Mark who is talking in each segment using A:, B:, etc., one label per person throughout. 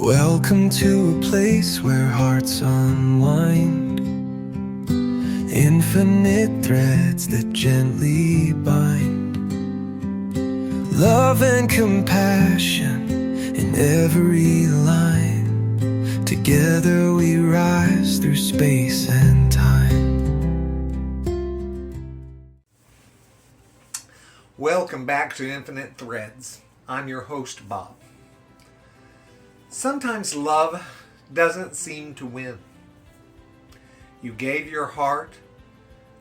A: Welcome to a place where hearts unwind, infinite threads that gently bind, love and compassion in every line. Together we rise through space and time.
B: Welcome back to Infinite Threads. I'm your host, Bob. Sometimes love doesn't seem to win. You gave your heart,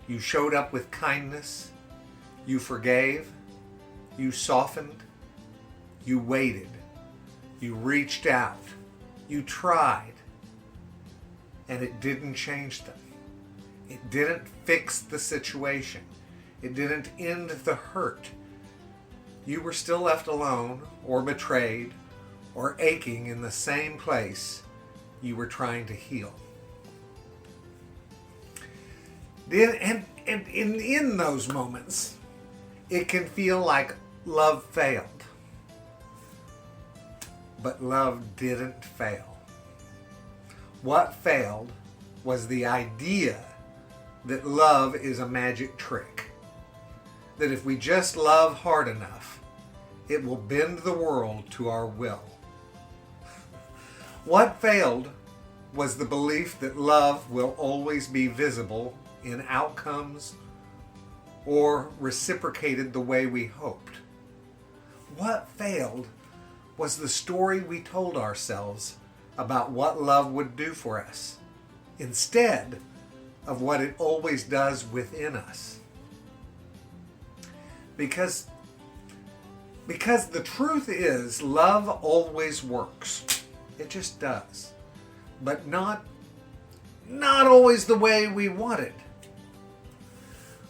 B: you showed up with kindness, you forgave, you softened, you waited, you reached out, you tried, and it didn't change them. It didn't fix the situation. It didn't end the hurt. You were still left alone or betrayed or aching in the same place you were trying to heal. And in those moments, it can feel like love failed. But love didn't fail. What failed was the idea that love is a magic trick. That if we just love hard enough, it will bend the world to our will. What failed was the belief that love will always be visible in outcomes or reciprocated the way we hoped. What failed was the story we told ourselves about what love would do for us, instead of what it always does within us. Because the truth is, love always works. It just does. But not always the way we want it.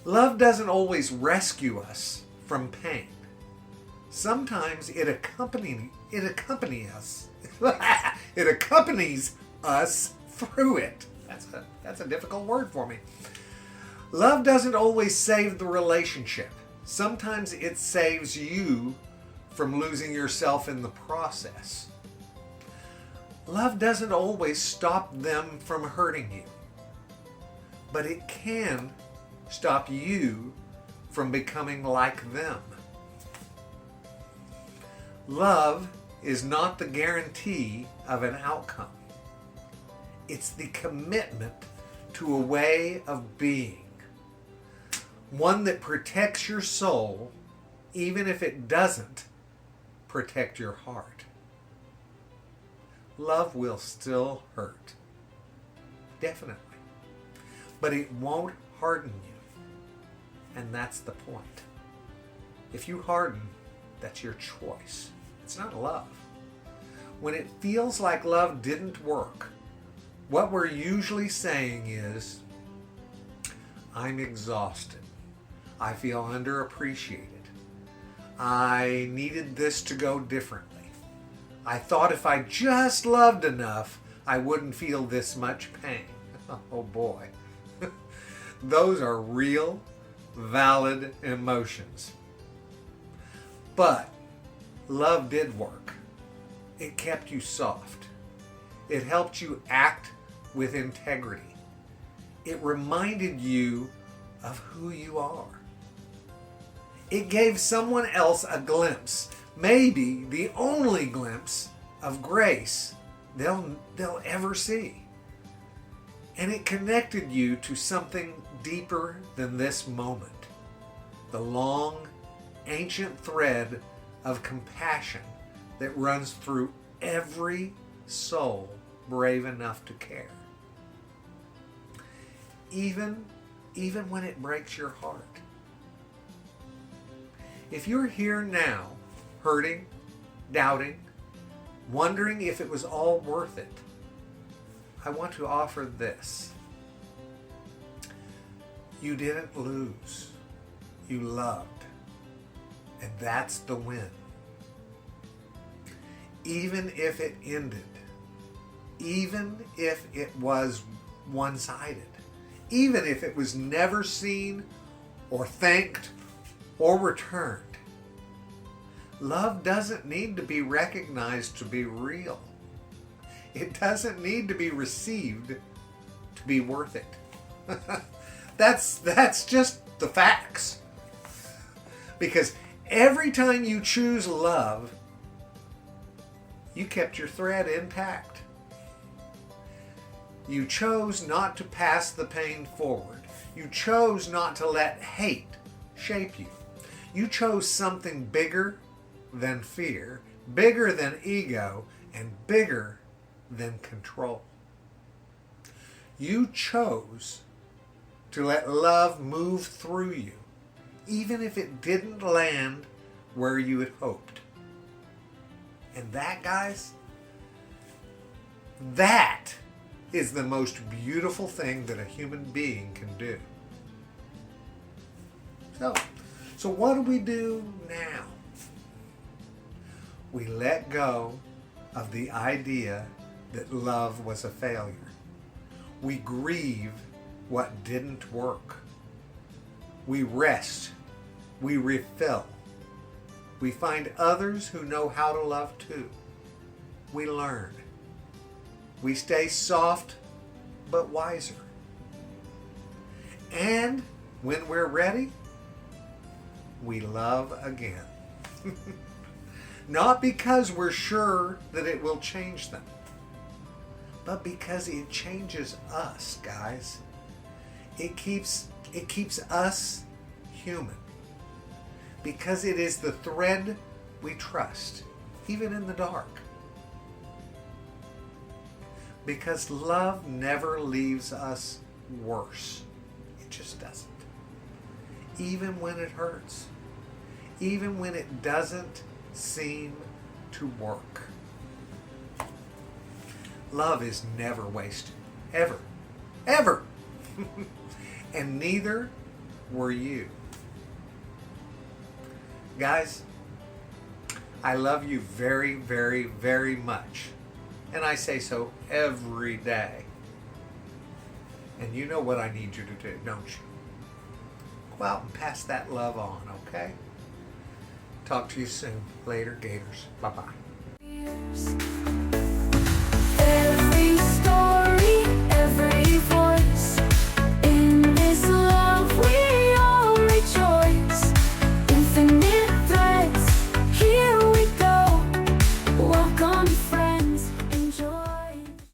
B: Love doesn't always rescue us from pain. Sometimes it accompanies us. It accompanies us through it. That's a difficult word for me. Love doesn't always save the relationship. Sometimes it saves you from losing yourself in the process. Love doesn't always stop them from hurting you, but it can stop you from becoming like them. Love is not the guarantee of an outcome. It's the commitment to a way of being. One that protects your soul, even if it doesn't protect your heart. Love will still hurt. Definitely. But it won't harden you. And that's the point. If you harden, that's your choice. It's not love. When it feels like love didn't work, what we're usually saying is, I'm exhausted. I feel underappreciated. I needed this to go differently. I thought if I just loved enough, I wouldn't feel this much pain. Oh boy. Those are real, valid emotions. But love did work. It kept you soft. It helped you act with integrity. It reminded you of who you are. It gave someone else a glimpse, maybe the only glimpse of grace they'll ever see. And it connected you to something deeper than this moment. The long, ancient thread of compassion that runs through every soul brave enough to care. Even when it breaks your heart. If you're here now, hurting, doubting, wondering if it was all worth it, I want to offer this. You didn't lose. You loved. And that's the win. Even if it ended, even if it was one-sided, even if it was never seen or thanked or returned, love doesn't need to be recognized to be real. It doesn't need to be received to be worth it. That's just the facts. Because every time you choose love, you kept your thread intact. You chose not to pass the pain forward. You chose not to let hate shape you. You chose something bigger than fear, bigger than ego, and bigger than control. You chose to let love move through you, even if it didn't land where you had hoped. And that, guys, that is the most beautiful thing that a human being can do. So what do we do now? We let go of the idea that love was a failure. We grieve what didn't work. We rest. We refill. We find others who know how to love too. We learn. We stay soft but wiser. And when we're ready, we love again. Not because we're sure that it will change them, but because it changes us, guys. It keeps us human. Because it is the thread we trust, even in the dark. Because love never leaves us worse. It just doesn't. Even when it hurts. Even when it doesn't seem to work. Love is never wasted. Ever. Ever. And neither were you. Guys, I love you very, very, very much. And I say so every day. And you know what I need you to do, don't you? Go out and pass that love on, okay? Talk to you soon. Later, Gators. Bye-bye.